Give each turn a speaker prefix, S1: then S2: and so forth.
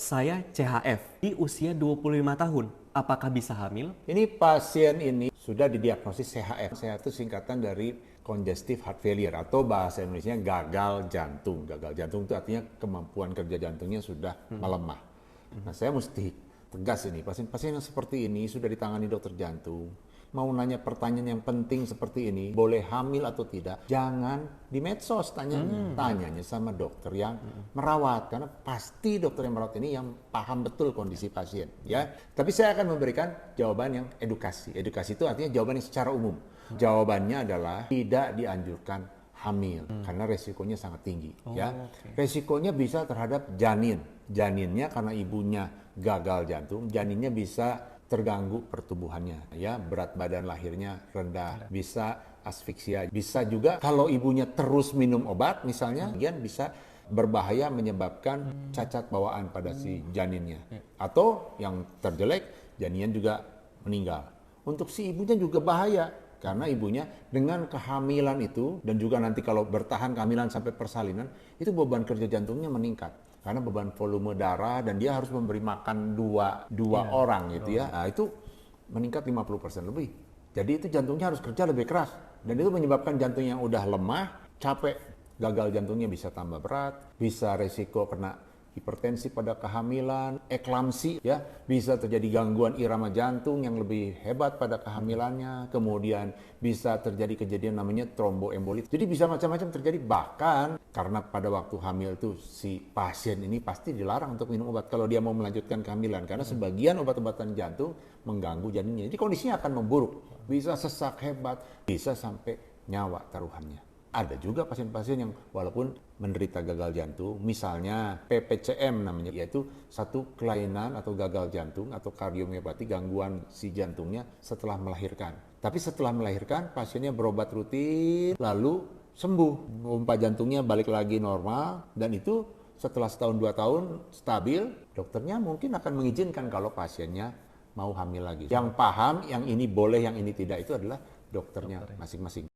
S1: Saya CHF di usia 25 tahun. Apakah bisa hamil?
S2: Ini pasien ini sudah didiagnosis CHF. CHF itu singkatan dari congestive heart failure atau bahasa Indonesia gagal jantung. Gagal jantung itu artinya kemampuan kerja jantungnya sudah melemah. Nah, saya mesti tegas ini, pasien-pasien yang seperti ini sudah ditangani dokter jantung. Mau nanya pertanyaan yang penting seperti ini, boleh hamil atau tidak, jangan di medsos tanyanya. Tanyanya sama dokter yang merawat, karena pasti dokter yang merawat ini yang paham betul kondisi pasien. Ya, tapi saya akan memberikan jawaban yang edukasi. Edukasi itu artinya jawaban yang secara umum. Jawabannya adalah tidak dianjurkan hamil karena resikonya sangat tinggi. Resikonya bisa terhadap janin. Janinnya karena ibunya gagal jantung, janinnya bisa terganggu pertumbuhannya, ya, berat badan lahirnya rendah, bisa asfiksia, bisa juga kalau ibunya terus minum obat misalnya, kemudian bisa berbahaya menyebabkan cacat bawaan pada si janinnya, atau yang terjelek janinnya juga meninggal. Untuk si ibunya juga bahaya karena ibunya dengan kehamilan itu dan juga nanti kalau bertahan kehamilan sampai persalinan itu beban kerja jantungnya meningkat. Karena beban volume darah dan dia harus memberi makan dua orang gitu ya. Nah, itu meningkat 50% lebih. Jadi itu jantungnya harus kerja lebih keras. Dan itu menyebabkan jantung yang udah lemah, capek, gagal jantungnya bisa tambah berat, bisa resiko kena hipertensi pada kehamilan, eklamsi ya, bisa terjadi gangguan irama jantung yang lebih hebat pada kehamilannya, kemudian bisa terjadi kejadian namanya tromboembolit. Jadi bisa macam-macam terjadi, bahkan karena pada waktu hamil itu si pasien ini pasti dilarang untuk minum obat kalau dia mau melanjutkan kehamilan karena sebagian obat-obatan jantung mengganggu janinnya. Jadi kondisinya akan memburuk, bisa sesak hebat, bisa sampai nyawa taruhannya. Ada juga pasien-pasien yang walaupun menderita gagal jantung, misalnya PPCM namanya, yaitu satu kelainan atau gagal jantung atau kardiomiopati, gangguan si jantungnya setelah melahirkan. Tapi setelah melahirkan pasiennya berobat rutin, lalu sembuh, pompa jantungnya balik lagi normal, dan itu setelah setahun 2 tahun stabil, dokternya mungkin akan mengizinkan kalau pasiennya mau hamil lagi. Yang paham, yang ini boleh, yang ini tidak, itu adalah dokternya masing-masing.